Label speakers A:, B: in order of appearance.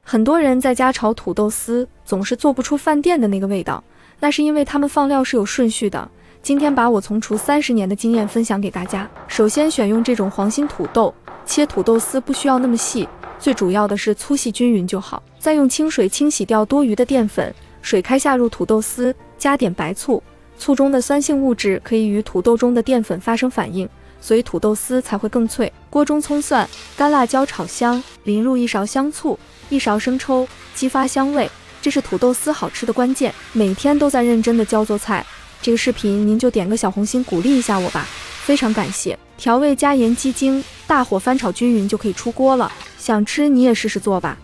A: 很多人在家炒土豆丝，总是做不出饭店的那个味道，那是因为他们放料是有顺序的。今天把我从厨30年的经验分享给大家。首先选用这种黄心土豆，切土豆丝不需要那么细，最主要的是粗细均匀就好。再用清水清洗掉多余的淀粉，水开下入土豆丝，加点白醋，醋中的酸性物质可以与土豆中的淀粉发生反应，所以土豆丝才会更脆。锅中葱蒜、干辣椒炒香，淋入1勺香醋、1勺生抽，激发香味，这是土豆丝好吃的关键。每天都在认真的教做菜，这个视频您就点个小红心鼓励一下我吧，非常感谢。调味加盐鸡精，大火翻炒均匀就可以出锅了。想吃你也试试做吧。